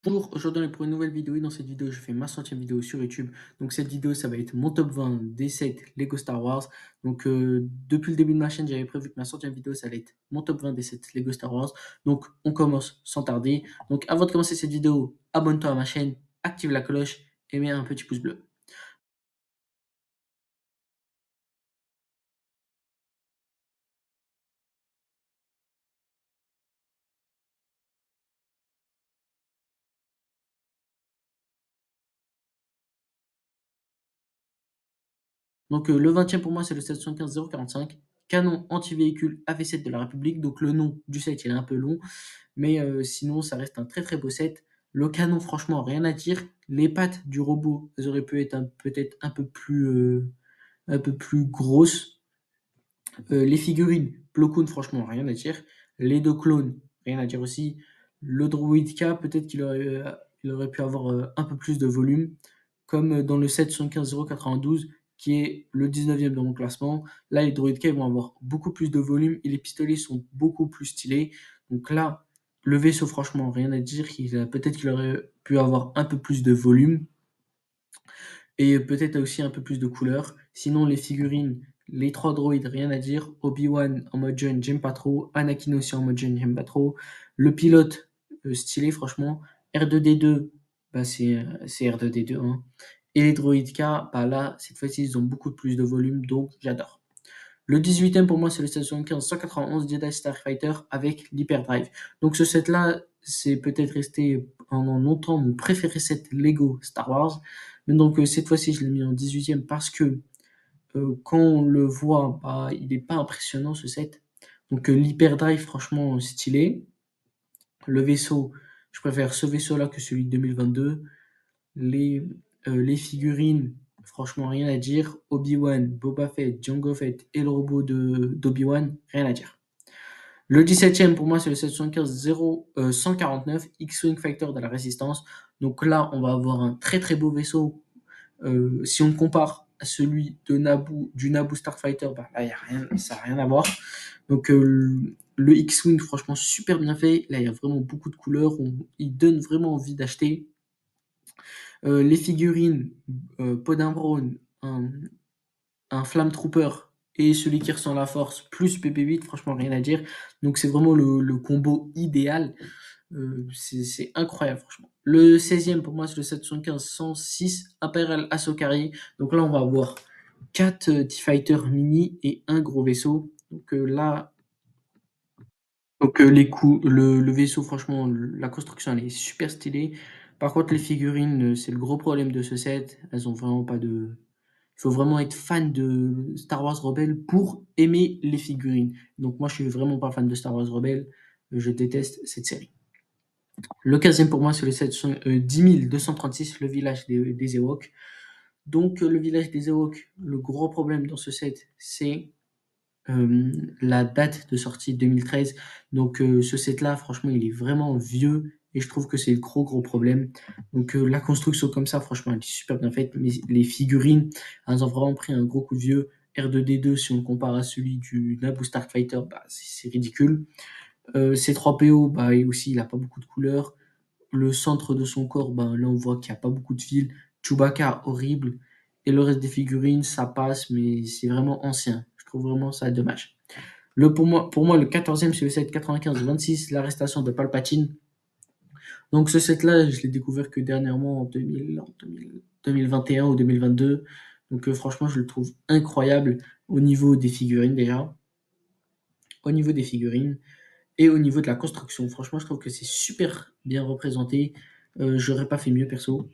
Bonjour, aujourd'hui on est pour une nouvelle vidéo et dans cette vidéo je fais ma 100e vidéo sur YouTube. Donc cette vidéo ça va être mon top 20 des 7 Lego Star Wars. Donc depuis le début de ma chaîne j'avais prévu que ma 100e vidéo ça allait être mon top 20 des 7 Lego Star Wars. Donc on commence sans tarder. Donc avant de commencer cette vidéo, abonne-toi à ma chaîne, active la cloche et mets un petit pouce bleu. Donc le 20e pour moi c'est le 775-045. Canon anti-véhicule AV7 de la République. Donc le nom du set il est un peu long. Mais sinon, ça reste un très très beau set. Le canon, franchement, rien à dire. Les pattes du robot, elles auraient pu être peut-être un peu plus grosses. Les figurines, Plo Koon, franchement, rien à dire. Les deux clones, rien à dire aussi. Le Droideka, peut-être il aurait pu avoir un peu plus de volume, comme dans le set 75092, qui est le 19e dans mon classement. Là, les Droideka ils vont avoir beaucoup plus de volume et les pistolets sont beaucoup plus stylés. Donc là, le vaisseau, franchement, rien à dire. Peut-être qu'il aurait pu avoir un peu plus de volume et peut-être aussi un peu plus de couleurs. Sinon, les figurines, les trois droïdes, rien à dire. Obi-Wan en mode jeune, j'aime pas trop. Anakin aussi en mode jeune, j'aime pas trop. Le pilote, stylé, franchement. R2D2, bah, c'est R2D2, hein. Et les droïdes K, bah là, cette fois-ci, ils ont beaucoup plus de volume, donc j'adore. Le 18e pour moi, c'est le 775-191 Jedi Starfighter avec l'Hyperdrive. Donc ce set-là, c'est peut-être resté pendant longtemps mon préféré set Lego Star Wars. Mais donc cette fois-ci, je l'ai mis en 18e parce que quand on le voit, bah, il n'est pas impressionnant ce set. Donc l'Hyperdrive, franchement, stylé. Le vaisseau, je préfère ce vaisseau-là que celui de 2022. Les, les figurines, franchement, rien à dire. Obi-Wan, Boba Fett, Jango Fett et le robot d'Obi-Wan, rien à dire. Le 17e, pour moi, c'est le 775-149 X-Wing Fighter de la Résistance. Donc là, on va avoir un très très beau vaisseau. Si on compare à celui du Naboo Starfighter, bah, là, ça n'a rien à voir. Donc le X-Wing, franchement, super bien fait. Là, il y a vraiment beaucoup de couleurs. Il donne vraiment envie d'acheter. Les figurines, Podin Brown, un Flame Trooper et celui qui ressent la force, plus PP8, franchement rien à dire. Donc c'est vraiment le combo idéal. C'est incroyable, franchement. Le 16e pour moi, c'est le 715-106 Imperial Asokari. Donc là, on va avoir 4 T-Fighter mini et un gros vaisseau. Donc là, le vaisseau, franchement, la construction, elle est super stylée. Par contre, les figurines, c'est le gros problème de ce set. Elles ont vraiment pas de. Il faut vraiment être fan de Star Wars Rebelle pour aimer les figurines. Donc moi, je suis vraiment pas fan de Star Wars Rebelle. Je déteste cette série. Le 15e pour moi, c'est le 10 236, le village des Ewoks. Donc le village des Ewoks, le gros problème dans ce set, c'est la date de sortie 2013. Donc ce set-là, franchement, il est vraiment vieux et je trouve que c'est le gros problème. Donc la construction comme ça, franchement, elle est super bien faite, mais les figurines, elles ont vraiment pris un gros coup de vieux. R2D2, si on le compare à celui du Naboo Starfighter, bah, c'est ridicule. C3PO, bah, et aussi, il n'a pas beaucoup de couleurs. Le centre de son corps, bah, là, on voit qu'il n'y a pas beaucoup de fils. Chewbacca, horrible. Et le reste des figurines, ça passe, mais c'est vraiment ancien. Je trouve vraiment ça dommage. Pour moi, le 14e, c'est le set 95-26, l'arrestation de Palpatine. Donc ce set-là, je l'ai découvert que dernièrement en 2021 ou 2022. Donc franchement, je le trouve incroyable au niveau des figurines déjà, au niveau des figurines et au niveau de la construction. Franchement, je trouve que c'est super bien représenté. J'aurais pas fait mieux perso.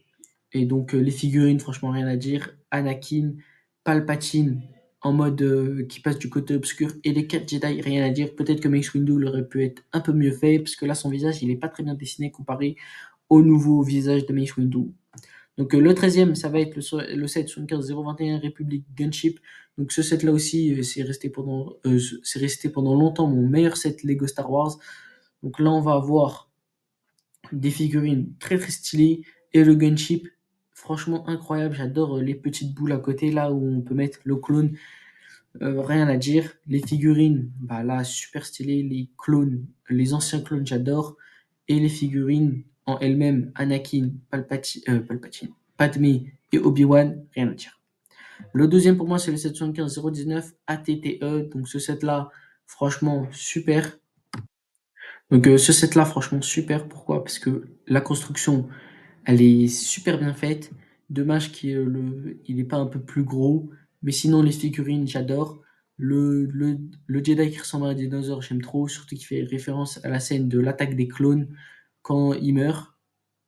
Et donc les figurines, franchement, rien à dire. Anakin, Palpatine en mode qui passe du côté obscur et les 4 Jedi, rien à dire. Peut-être que Mace Windu aurait pu être un peu mieux fait parce que là, son visage, il est pas très bien dessiné comparé au nouveau visage de Mace Windu. Donc le 13e, ça va être le set 75021 République Gunship. Donc ce set là aussi, c'est resté pendant longtemps mon meilleur set Lego Star Wars. Donc là, on va avoir des figurines très très stylées et le gunship, franchement incroyable. J'adore les petites boules à côté là où on peut mettre le clone. Rien à dire. Les figurines, bah là super stylé. Les clones, les anciens clones, j'adore. Et les figurines en elle-même, Anakin, Padmé et Obi-Wan, rien à dire. Le deuxième pour moi, c'est le 775-019 ATTE. Donc ce set-là, franchement, super. Donc ce set-là, franchement, super. Pourquoi? Parce que la construction, elle est super bien faite. Dommage il n'est pas un peu plus gros. Mais sinon, les figurines, j'adore. Le Jedi qui ressemble à un dinosaure, j'aime trop. Surtout qu'il fait référence à la scène de l'attaque des clones quand il meurt.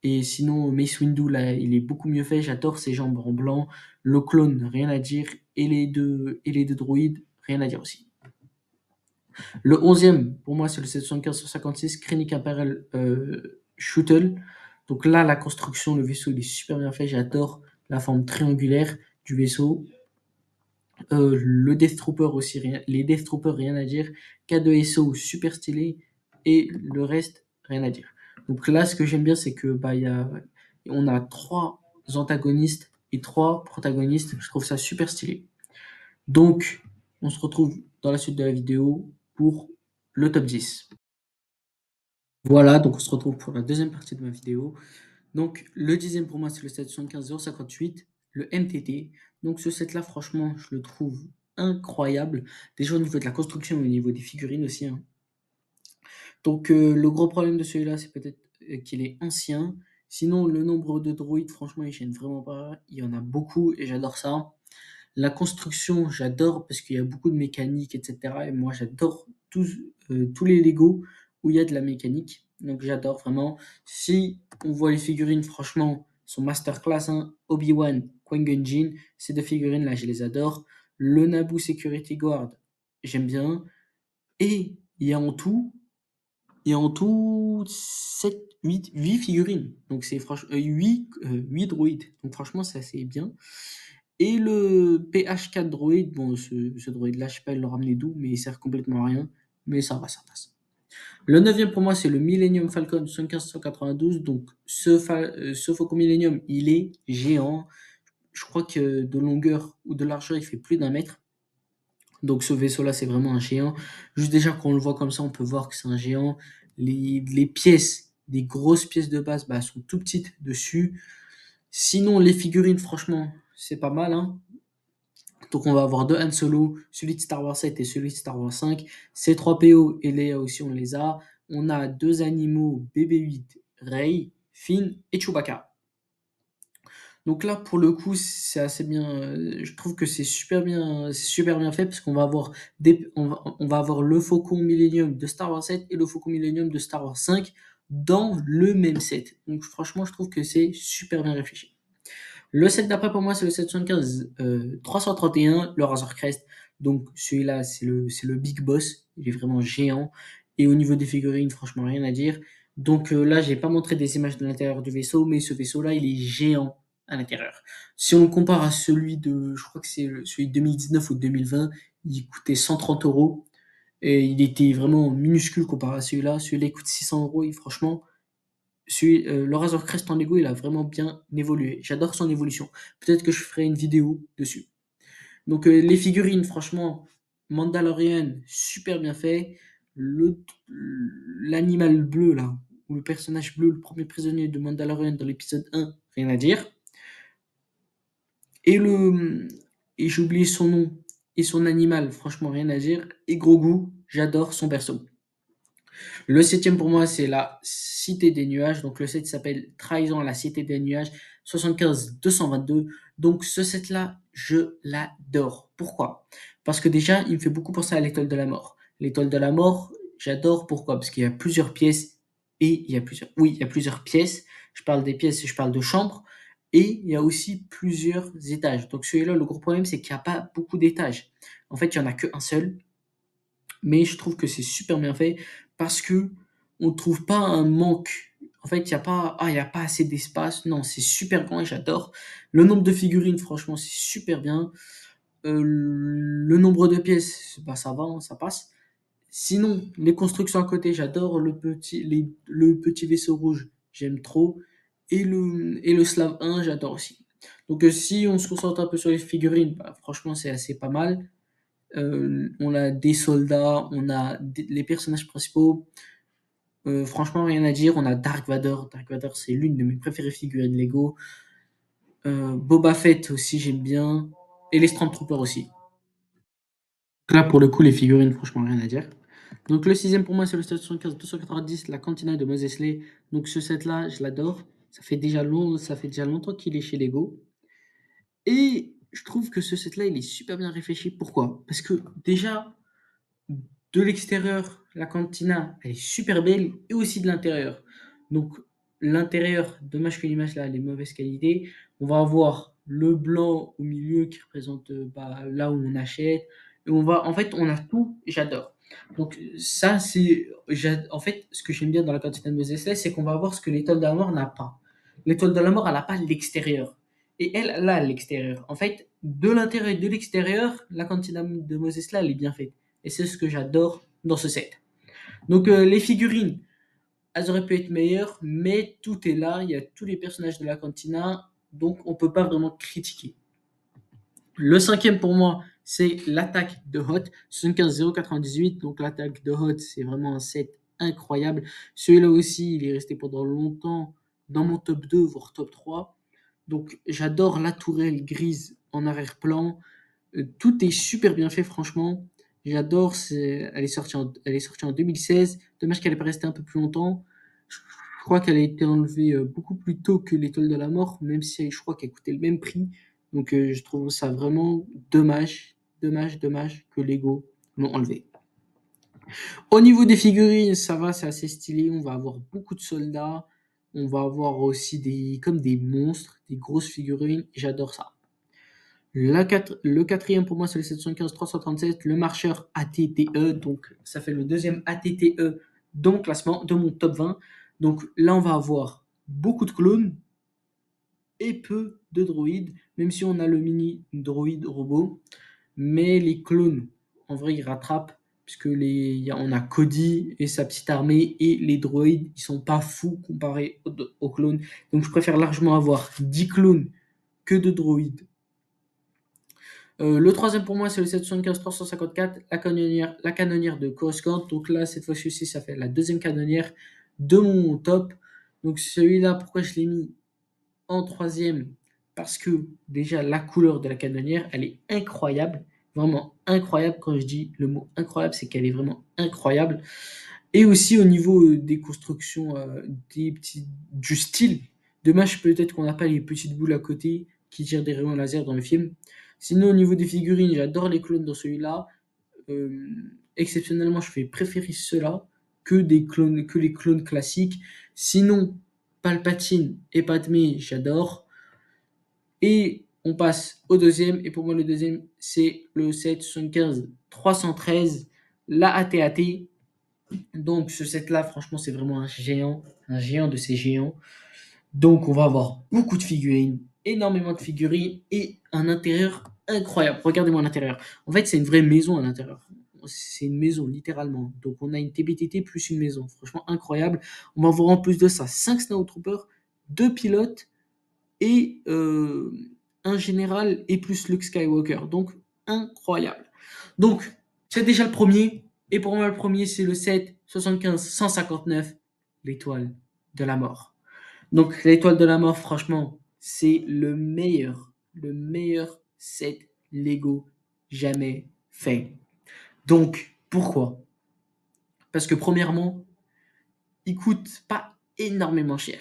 Et sinon, Mace Windu, là, il est beaucoup mieux fait. J'adore ses jambes en blanc. Le clone, rien à dire. Et les deux droïdes, rien à dire aussi. Le 11e, pour moi, c'est le 775-156 Krennic Imperial Shuttle. Donc là, la construction, le vaisseau, il est super bien fait. J'adore la forme triangulaire du vaisseau. Le Death Trooper aussi, les Death Troopers, rien à dire. K2SO, super stylé. Et le reste, rien à dire. Donc là, ce que j'aime bien, c'est que on a 3 antagonistes et 3 protagonistes. Je trouve ça super stylé. Donc, on se retrouve dans la suite de la vidéo pour le top 10. Voilà, donc on se retrouve pour la deuxième partie de ma vidéo. Donc, le 10e pour moi, c'est le 775-058, le MTT. Donc, ce set-là, franchement, je le trouve incroyable. Déjà au niveau de la construction, au niveau des figurines aussi, hein. Donc, le gros problème de celui-là, c'est peut-être qu'il est ancien. Sinon, le nombre de droïdes, franchement, il gêne vraiment pas. Il y en a beaucoup et j'adore ça. La construction, j'adore parce qu'il y a beaucoup de mécanique, etc. Et moi, j'adore tous les Lego où il y a de la mécanique. Donc, j'adore vraiment. Si on voit les figurines, franchement, sont masterclass, hein. Obi-Wan, Qui-Gon Jinn, ces deux figurines-là, je les adore. Le Naboo Security Guard, j'aime bien. Et il y a en tout 7, 8 figurines. Donc, c'est franchement 8 droïdes. Donc, franchement, c'est assez bien. Et le PH4 droïde, bon, ce droïde-là, je sais pas, il l'a ramené d'où, mais il sert complètement à rien. Mais ça va, ça passe. Le 9e pour moi, c'est le Millennium Falcon 7592. Donc, ce Faucon Millennium, il est géant. Je crois que de longueur ou de largeur, il fait plus d'1 mètre. Donc, ce vaisseau-là, c'est vraiment un géant. Juste déjà, quand on le voit comme ça, on peut voir que c'est un géant. Les pièces, les grosses pièces de base, bah, sont tout petites dessus. Sinon, les figurines, franchement, c'est pas mal, hein. Donc on va avoir deux Han Solo, celui de Star Wars 7 et celui de Star Wars 5. C3PO et Leia aussi on les a. On a deux animaux BB-8, Rey, Finn et Chewbacca. Donc là pour le coup c'est assez bien. Je trouve que c'est super bien fait parce qu'on va avoir on va avoir le Faucon Millennium de Star Wars 7 et le Faucon Millennium de Star Wars 5 dans le même set. Donc franchement je trouve que c'est super bien réfléchi. Le set d'après pour moi c'est le 775 331, le Razor Crest. Donc celui-là c'est le Big Boss, il est vraiment géant. Et au niveau des figurines, franchement rien à dire. Donc là j'ai pas montré des images de l'intérieur du vaisseau, mais ce vaisseau-là il est géant à l'intérieur. Si on le compare à celui de, je crois que c'est celui de 2019 ou de 2020, il coûtait 130 euros. Et il était vraiment minuscule comparé à celui-là. Celui-là il coûte 600 euros et franchement, le Razor Crest en Lego, il a vraiment bien évolué. J'adore son évolution. Peut-être que je ferai une vidéo dessus. Donc les figurines, franchement, Mandalorian, super bien fait. L'animal bleu là, ou le personnage bleu, le premier prisonnier de Mandalorian dans l'épisode 1, rien à dire. Et et j'ai oublié son nom et son animal, franchement rien à dire. Et Grogu, j'adore son berceau. Le 7e pour moi, c'est la Cité des Nuages. Donc le set s'appelle Trahison à la Cité des Nuages, 75-222. Donc ce set-là, je l'adore. Pourquoi? Parce que déjà, il me fait beaucoup penser à l'Étoile de la Mort. L'Étoile de la Mort, j'adore. Pourquoi? Parce qu'il y a plusieurs pièces et il y a plusieurs pièces. Je parle des pièces et je parle de chambres. Et il y a aussi plusieurs étages. Donc celui-là, le gros problème, c'est qu'il n'y a pas beaucoup d'étages. En fait, il n'y en a qu'un seul, mais je trouve que c'est super bien fait parce que on trouve pas un manque. En fait, il y a pas assez d'espace. Non, c'est super grand et j'adore. Le nombre de figurines, franchement, c'est super bien. Le nombre de pièces, bah ça va, hein, ça passe. Sinon, les constructions à côté, j'adore le petit vaisseau rouge, j'aime trop. Et le Slav 1, j'adore aussi. Donc, si on se concentre un peu sur les figurines, bah, franchement, c'est assez pas mal. On a des soldats, on a les personnages principaux. Franchement, rien à dire. On a Dark Vador. Dark Vador, c'est l'une de mes préférées figurines Lego. Boba Fett aussi, j'aime bien. Et les Stormtroopers aussi. Là, pour le coup, les figurines, franchement, rien à dire. Donc, le sixième pour moi, c'est le Stade 75-290, la Cantina de Mos Eisley. Donc, ce set-là, je l'adore. Ça fait déjà longtemps qu'il est chez Lego. Et je trouve que ce set-là, il est super bien réfléchi. Pourquoi? Parce que déjà, de l'extérieur, la cantina, elle est super belle, et aussi de l'intérieur. Donc, l'intérieur, dommage que l'image là, elle est mauvaise qualité. On va avoir le blanc au milieu qui représente bah, là où on achète. Et en fait, on a tout, j'adore. Donc, ça, en fait, ce que j'aime bien dans la cantina de Moses, c'est qu'on va avoir ce que l'étoile de la mort n'a pas. L'étoile de la mort, elle n'a pas l'extérieur. Et elle a l'extérieur. En fait, de l'intérieur et de l'extérieur, la cantina de Moses là, elle est bien faite. Et c'est ce que j'adore dans ce set. Donc les figurines, elles auraient pu être meilleures, mais tout est là, il y a tous les personnages de la cantina, donc on peut pas vraiment critiquer. Le cinquième pour moi, c'est l'attaque de Hot, 75-098. Donc l'attaque de Hot, c'est vraiment un set incroyable. Celui-là aussi, il est resté pendant longtemps dans mon top 2, voire top 3. Donc j'adore la tourelle grise en arrière-plan. Tout est super bien fait, franchement. J'adore. Elle est sortie en 2016. Dommage qu'elle n'est pas restée un peu plus longtemps. Je crois qu'elle a été enlevée beaucoup plus tôt que l'Étoile de la Mort, même si je crois qu'elle coûtait le même prix. Donc je trouve ça vraiment dommage que Lego l'ont enlevé. Au niveau des figurines, ça va, c'est assez stylé. On va avoir beaucoup de soldats. On va avoir aussi comme des monstres, des grosses figurines. J'adore ça. Le quatrième pour moi, c'est le 715-337, le marcheur ATTE. Donc, ça fait le deuxième ATTE de mon classement, de mon top 20. Donc, là, on va avoir beaucoup de clones et peu de droïdes, même si on a le mini droïde robot. Mais les clones, en vrai, ils rattrapent, puisque on a Cody et sa petite armée, et les droïdes, ils sont pas fous comparés aux clones. Donc, je préfère largement avoir 10 clones que de droïdes. Le troisième pour moi, c'est le 775-354, la canonnière de Coruscant. Donc là, cette fois-ci aussi, ça fait la deuxième canonnière de mon top. Donc celui-là, pourquoi je l'ai mis en troisième? Parce que déjà, la couleur de la canonnière, elle est incroyable. Vraiment incroyable. Quand je dis le mot incroyable, c'est qu'elle est vraiment incroyable. Et aussi au niveau des constructions, du style. Dommage peut-être qu'on n'a pas les petites boules à côté qui tirent des rayons laser dans le film. Sinon, au niveau des figurines, j'adore les clones dans celui-là. Euh, Exceptionnellement, je fais préférer ceux-là que les clones classiques. Sinon, Palpatine et Padmé, j'adore. Et on passe au deuxième. Et pour moi, le deuxième, c'est le 775-313, la AT-AT. Donc, ce set-là, franchement, c'est vraiment un géant de ces géants. Donc, on va avoir beaucoup de figurines, énormément de figurines et un intérieur incroyable. Regardez-moi l'intérieur. En fait, c'est une vraie maison à l'intérieur. C'est une maison, littéralement. Donc, on a une TBTT plus une maison. Franchement, incroyable. On va avoir en plus de ça 5 Snowtroopers, 2 pilotes et un général et plus Luke Skywalker. Donc, incroyable. Donc, c'est déjà le premier. Et pour moi, le premier, c'est le 7 75 159, l'étoile de la mort. Donc, l'étoile de la mort, franchement, c'est le meilleur set Lego jamais fait. Donc, pourquoi? Parce que premièrement, il coûte pas énormément cher.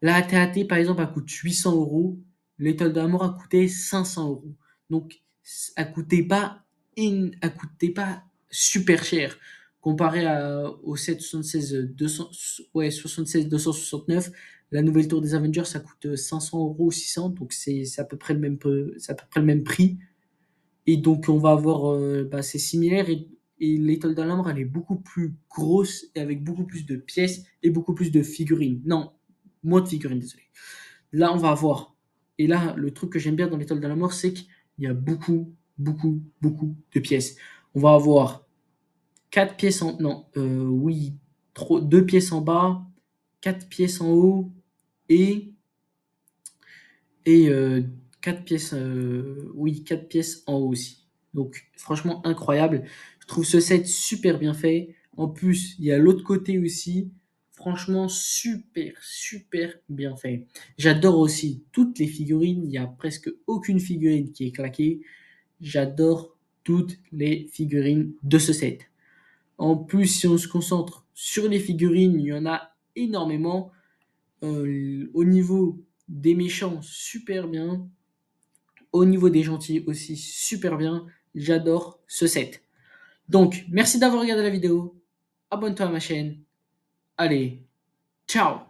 La AT-AT, par exemple, elle coûte 800 euros. L'étoile de la mort a coûté 500 euros. Donc, elle coûtait pas super cher comparé au 776 200, ouais, 76 269. La nouvelle tour des Avengers, ça coûte 500 euros ou 600, donc c'est à peu près c'est à peu près le même prix. Et donc, on va avoir, bah, c'est similaire et l'étoile de la mort, elle est beaucoup plus grosse et avec beaucoup plus de pièces et beaucoup plus de figurines. Non, moins de figurines, désolé. Là, on va avoir, et là, le truc que j'aime bien dans l'étoile de la mort, c'est qu'il y a beaucoup de pièces. On va avoir 4 pièces en, non, oui, 2 pièces en bas, 4 pièces en haut et et 4 pièces, oui, 4 pièces en haut aussi. Donc franchement incroyable. Je trouve ce set super bien fait. En plus, il y a l'autre côté aussi. Franchement, super bien fait. J'adore aussi toutes les figurines. Il y a presque aucune figurine qui est claquée. J'adore toutes les figurines de ce set. En plus, si on se concentre sur les figurines, il y en a énormément. Au niveau des méchants, super bien. Au niveau des gentils aussi, super bien. J'adore ce set. Donc, merci d'avoir regardé la vidéo. Abonne-toi à ma chaîne. Allez, ciao!